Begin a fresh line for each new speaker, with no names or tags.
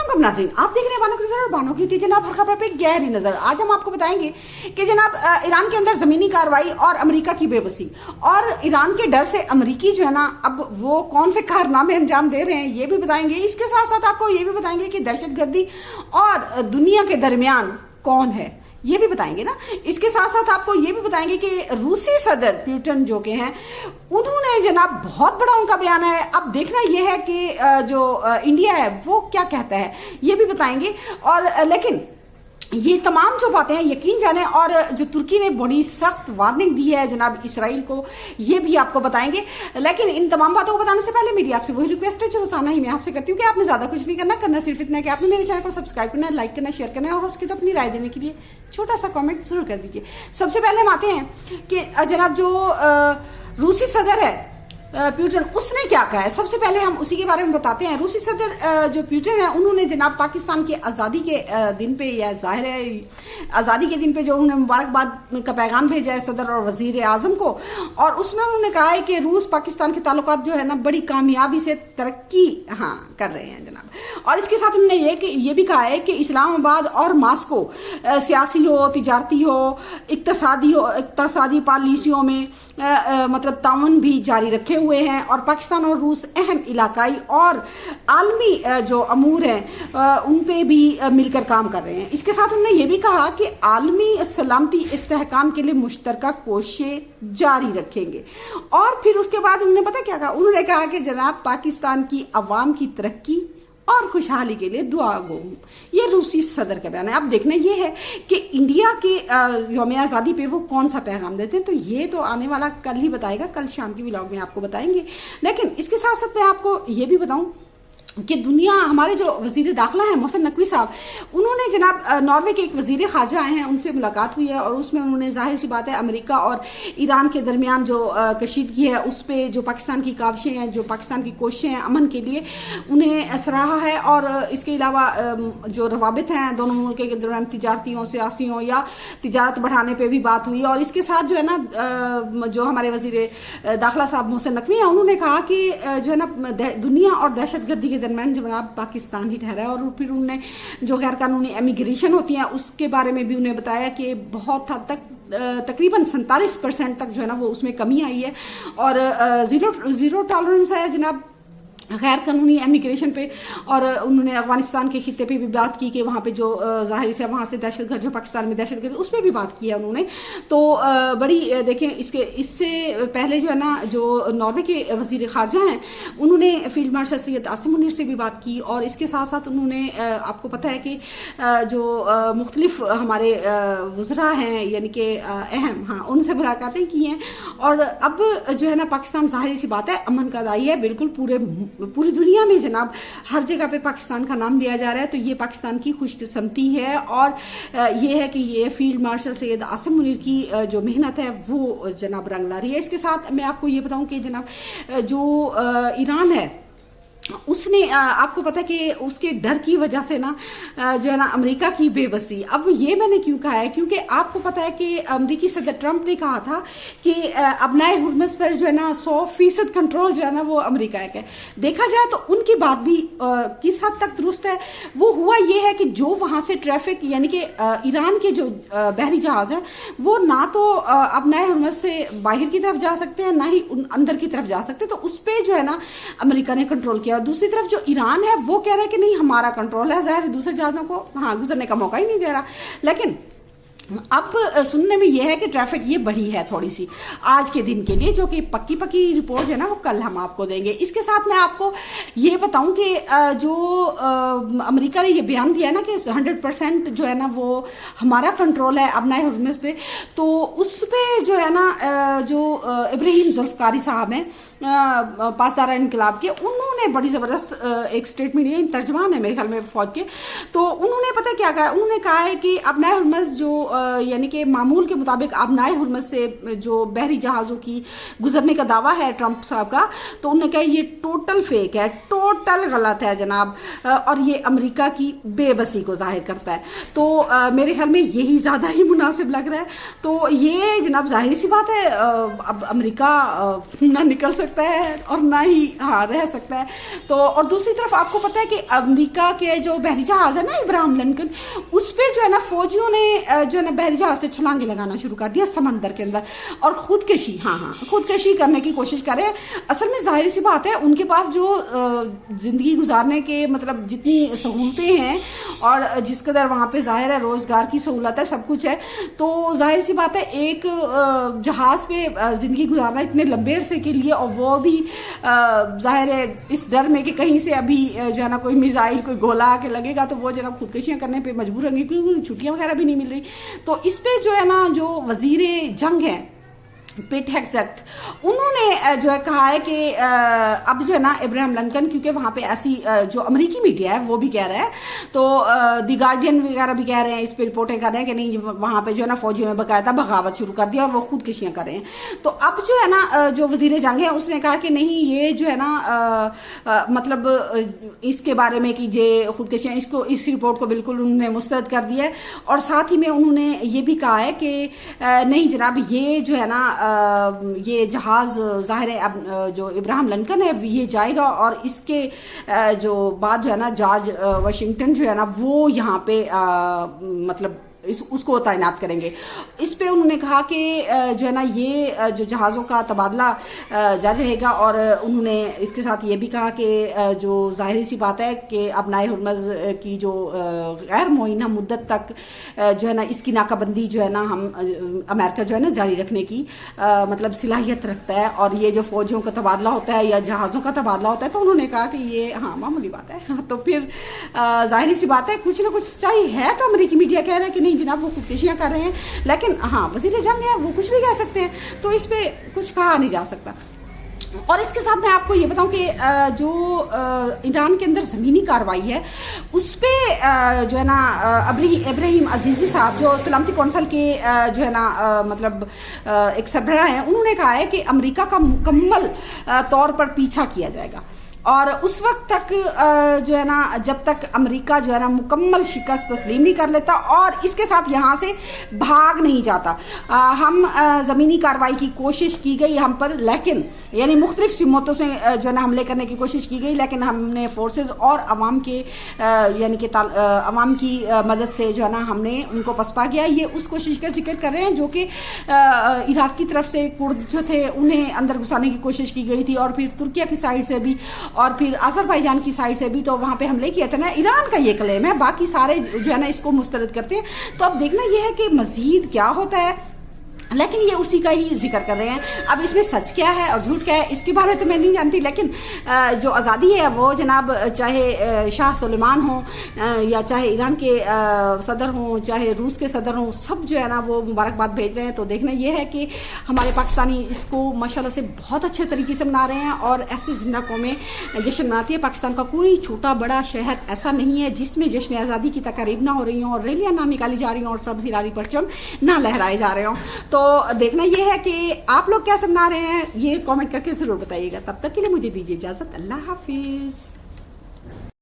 Welcome नाज़रीन, आप देख रहे हैं बानो की नजर और बानो की थी जनाब हर खबर पे गहरी नजर। आज हम आपको बताएंगे कि जनाब ईरान के अंदर जमीनी कार्रवाई और अमेरिका की बेबसी और ईरान के डर से अमेरिकी जो है ना अब वो कौन से कारनामे अंजाम दे रहे हैं ये भी बताएंगे। इसके साथ साथ आपको ये भी बताएंगे कि दहशतगर्दी और दुनिया के दरमियान कौन है ये भी बताएंगे ना। इसके साथ साथ आपको ये भी बताएंगे कि रूसी सदर पुतिन जो के हैं उन्होंने जनाब बहुत बड़ा उनका बयान है। अब देखना यह है कि जो इंडिया है वो क्या कहता है ये भी बताएंगे। और लेकिन ये तमाम जो बातें हैं यकीन जाने, और जो तुर्की ने बड़ी सख्त वार्निंग दी है जनाब इसराइल को ये भी आपको बताएंगे। लेकिन इन तमाम बातों को बताने से पहले मेरी आपसे वही रिक्वेस्ट है जो रोजाना ही मैं आपसे करती हूँ कि आपने ज्यादा कुछ नहीं करना सिर्फ इतना है कि आपने मेरे चैनल को सब्सक्राइब करना है, लाइक करना, शेयर करना है और उसकी तो अपनी राय देने के लिए छोटा सा कॉमेंट जरूर कर दीजिए। सबसे पहले हम आते हैं कि जनाब जो रूसी सदर है पुतिन उसने क्या कहा है। सबसे पहले हम उसी के बारे में बताते हैं। रूसी सदर जो पुतिन है उन्होंने जनाब पाकिस्तान के आज़ादी के दिन पे, या जाहिर है आज़ादी के दिन पे जो उन्होंने मुबारकबाद का पैगाम भेजा है सदर और वजीर आज़म को, और उसमें उन्होंने कहा है कि रूस पाकिस्तान के ताल्लुकात जो है ना बड़ी कामयाबी से तरक्की कर रहे हैं जनाब। और इसके साथ उन्होंने ये भी कहा है कि इस्लामाबाद और मास्को सियासी हो, तिजारती हो, इक्तसादी पॉलिसियों में मतलब ताउन भी जारी रखे हुए हैं, और पाकिस्तान और रूस अहम इलाकाई और आलमी जो अमूर हैं उन पे भी मिलकर काम कर रहे हैं। इसके साथ उन्होंने ये भी कहा कि आलमी सलामती इस्तेहकाम के लिए मुश्तरका कोशिशें जारी रखेंगे। और फिर उसके बाद उन्होंने पता क्या कहा, उन्होंने कहा कि जनाब पाकिस्तान की अवाम की तरक्की और खुशहाली के लिए दुआ गो। ये रूसी सदर का बयान है। अब देखना ये है कि इंडिया के यौम आज़ादी पे वो कौन सा पैगाम देते हैं, तो ये तो आने वाला कल ही बताएगा, कल शाम की व्लॉग में आपको बताएंगे। लेकिन इसके साथ साथ मैं आपको ये भी बताऊं कि दुनिया हमारे जो वजीर दाखिला हैं मोहसिन नकवी साहब, उन्होंने जनाब नॉर्वे के एक वजीर खारजा आए हैं, उनसे मुलाकात हुई है और उसमें उन्होंने जाहिर सी बात है अमेरिका और ईरान के दरमियान जो कशीदगी है उस पर जो पाकिस्तान की काविशें हैं, जो पाकिस्तान की कोशिशें हैं अमन के लिए, उन्हें सराहा है। और इसके अलावा जो रवाबित हैं दोनों मुल्क के दरमियान तिजारतियों, सियासियों या तिजारत बढ़ाने पर भी बात हुई। और इसके साथ जो है ना जो हमारे वजीर दाखिला साहब मोहसिन नकवी हैं उन्होंने कहा कि जो है ना दुनिया और दहशतगर्दी दरमियान जनाब पाकिस्तान ही ठहरा है। और फिर उन्होंने जो गैर कानूनी इमिग्रेशन होती है उसके बारे में भी उन्हें बताया कि बहुत हद तक तकरीबन 47% तक जो है ना वो उसमें कमी आई है, और जीरो टॉलरेंस है जनाब गैर कानूनी इमिग्रेशन पे। और उन्होंने अफगानिस्तान के खित्ते पे भी बात की कि वहाँ पे जो जाहिर से वहाँ से दहशतगर्द जो पाकिस्तान में दहशतगर्द उस पर भी बात की है उन्होंने। तो बड़ी देखें इससे पहले जो है ना जो नॉर्वे के वजीर खारजा हैं उन्होंने फील्ड मार्शल सैयद आसिम मुनीर से भी बात की। और इसके साथ साथ उन्होंने आपको पता है कि जो मुख्तलिफ हमारे वज़रा हैं यानी कि अहम उनसे मुलाकातें की हैं। और अब जो है ना पाकिस्तान जाहिर सी बात है अमन का दाई है, बिल्कुल पूरी दुनिया में जनाब हर जगह पे पाकिस्तान का नाम लिया जा रहा है। तो ये पाकिस्तान की खुशकिस्मती है, और ये है कि ये फील्ड मार्शल सैयद आसिम मुनीर की जो मेहनत है वो जनाब रंग ला रही है। इसके साथ मैं आपको ये बताऊं कि जनाब जो ईरान है उसने आपको पता है कि उसके डर की वजह से ना जो है ना अमेरिका की बेबसी। अब ये मैंने क्यों कहा है, क्योंकि आपको पता है कि अमेरिकी सदर ट्रंप ने कहा था कि अपनाए हुर्मुज़ पर जो है ना 100% कंट्रोल जो है ना वो अमेरिका है। देखा जाए तो उनकी बात भी किस हद तक दुरुस्त है। वो हुआ ये है कि जो वहाँ से ट्रैफिक यानी कि ईरान के जो बहरी जहाज़ हैं वो ना तो अपनाए हुर्मुज़ से बाहर की तरफ जा सकते हैं ना ही अंदर की तरफ जा सकते, तो उस पर जो है ना अमेरिका ने कंट्रोल किया। दूसरी तरफ जो ईरान है वो कह रहा है कि नहीं हमारा कंट्रोल है, जाहिर है दूसरे जहाज़ों को गुजरने का मौका ही नहीं दे रहा। लेकिन अब सुनने में यह है कि ट्रैफिक ये बढ़ी है थोड़ी सी आज के दिन के लिए, जो कि पक्की रिपोर्ट है ना वो कल हम आपको देंगे। इसके साथ मैं आपको ये बताऊं कि जो अमेरिका ने ये बयान दिया है ना कि 100% जो है ना वो हमारा कंट्रोल है अपनाए हुर्मुज़ पे, तो उस पे जो है ना जो इब्राहिम जुल्फ़िकारी साहब हैं पासदार इनकलाब के, उन्होंने बड़ी ज़बरदस्त एक स्टेटमेंट, ये तर्जमान है मेरे ख्याल में फौज के, तो उन्होंने पता क्या कहा, उन्होंने कहा है कि अपनाए हुर्मुज़ जो यानी कि मामूल के मुताबिक अपनाए हुर्मुज़ से जो बहरी जहाज़ों की गुजरने का दावा है ट्रंप साहब का, तो उन्होंने कहा ये टोटल फेक है, टोटल गलत है जनाब, और ये अमेरिका की बेबसी को जाहिर करता है। तो मेरे ख्याल में यही ज़्यादा ही मुनासिब लग रहा है। तो ये जनाब जाहिर सी बात है अब अमेरिका ना निकल सकता सकता है और ना ही रह सकता है। तो और दूसरी तरफ आपको पता है कि अमेरिका के जो बहरी जहाज है ना इब्राहिम लिंकन, उस पर जो है ना फौजियों ने जो है ना बहरी जहाज से छलांगे लगाना शुरू कर दिया समंदर के अंदर और खुदकशी खुदकशी करने की कोशिश कर रहे हैं। असल में जाहिर सी बात है उनके पास जो ज़िंदगी गुजारने के मतलब जितनी सहूलतें हैं और जिस कदर वहाँ पे जाहिर है रोज़गार की सहूलत है, सब कुछ है, तो जाहिर सी बात है एक जहाज़ पे ज़िंदगी गुजारना इतने लंबे अरसे के लिए, और वो भी जाहिर है इस डर में कि कहीं से अभी जो है ना कोई मिसाइल कोई गोला आके लगेगा तो वो जनाब खुदकशियाँ करने पे मजबूर होंगे क्योंकि छुट्टियाँ वगैरह भी नहीं मिल रही। तो इस पे जो है ना जो वजीर जंग हैं पिट हेग्सेथ, उन्होंने जो है कहा है कि अब जो है ना इब्राहिम लिंकन, क्योंकि वहाँ पे ऐसी जो अमेरिकी मीडिया है वो भी कह रहा है, तो दी गार्डियन वगैरह भी कह रहे हैं, इस पे रिपोर्टें कर रहे हैं कि नहीं वहाँ पे जो है ना फौजियों ने बकायदा बगावत शुरू कर दिया और वो खुदकशियाँ कर रहे हैं। तो अब जो है ना जो वजीर जंग है उसने कहा कि नहीं ये जो है ना मतलब इसके बारे में कि ये खुदकशियाँ इसको इस रिपोर्ट को बिल्कुल उन्होंने मुस्तरद कर दिया है, और साथ ही में उन्होंने ये भी कहा है कि नहीं जनाब ये जो है ना ये जहाज़ ज़ाहिर है अब जो इब्राहिम लिंकन है ये जाएगा और इसके जो बाद जो है ना जॉर्ज वाशिंगटन जो है ना वो यहाँ पे मतलब उसको तैनात करेंगे। इस पे उन्होंने कहा कि जो है ना ये जो जहाज़ों का तबादला जारी रहेगा, और उन्होंने इसके साथ ये भी कहा कि जो ज़ाहिर सी बात है कि अब नाए हुर्मज़ की जो गैर मुअय्यना मुद्दत तक जो है ना इसकी नाकाबंदी जो है ना हम अमेरिका जो है ना जारी रखने की मतलब सलाहियत रखता है, और ये जो फ़ौजियों का तबादला होता है या जहाज़ों का तबादला होता है तो उन्होंने कहा कि ये मामूली बात है। तो फिर ज़ाहिर सी बात है कुछ ना कुछ सच्चाई है, तो अमेरिकी मीडिया कह रहा है कि नहीं जनाब वो खुदकशियाँ कर रहे हैं, लेकिन वज़ीर जंग है वो कुछ भी कह सकते हैं, तो इस पे कुछ कहा नहीं जा सकता। और इसके साथ मैं आपको ये बताऊं कि जो ईरान के अंदर ज़मीनी कार्रवाई है उस पर जो है ना इब्राहिम अजीज़ी साहब जो सलामती कौंसिल के जो है ना मतलब एक सरबराह हैं, उन्होंने कहा है कि अमेरिका का मुकम्मल तौर पर पीछा किया जाएगा, और उस वक्त तक जो है ना जब तक अमेरिका जो है ना मुकम्मल शिकस्त तस्लीम नहीं कर लेता और इसके साथ यहाँ से भाग नहीं जाता। हम ज़मीनी कार्रवाई की कोशिश की गई हम पर, लेकिन यानी मुख्तलिफ सिमतों से जो है ना हमले करने की कोशिश की गई, लेकिन हमने फोर्सेस और अवाम के यानी कि अवाम की मदद से जो है ना हमने उनको पसपा गया। ये उस कोशिश का जिक्र कर रहे हैं जो कि इराक की तरफ से कुर्द जो थे उन्हें अंदर घुसाने की कोशिश की गई थी, और फिर तुर्किया की साइड से भी और फिर अज़रबैजान की साइड से भी, तो वहाँ पे हमले किए थे ना। ईरान का ये क्लेम है, बाकी सारे जो है ना इसको मुस्तरद करते हैं। तो अब देखना ये है कि मज़ीद क्या होता है, लेकिन ये उसी का ही जिक्र कर रहे हैं। अब इसमें सच क्या है और झूठ क्या है इसके बारे में तो मैं नहीं जानती, लेकिन जो आज़ादी है वो जनाब चाहे शाह सुलेमान हो या चाहे ईरान के सदर हों, चाहे रूस के सदर हों, सब जो है ना वो मुबारकबाद भेज रहे हैं। तो देखना ये है कि हमारे पाकिस्तानी इसको माशाल्लाह से बहुत अच्छे तरीके से मना रहे हैं, और ऐसी जिंदा कौमें जश्न मनाती है। पाकिस्तान का कोई छोटा बड़ा शहर ऐसा नहीं है जिसमें जश्न आज़ादी की तकारीब ना हो रही हों और रैलियाँ ना निकाली जा रही हों और सब्ज़ हिलारी परचम ना लहराए जा रहे हों। तो देखना ये है कि आप लोग क्या समझा रहे हैं, ये कमेंट करके ज़रूर बताइएगा। तब तक के लिए मुझे दीजिए इजाज़त। अल्लाह हाफिज़।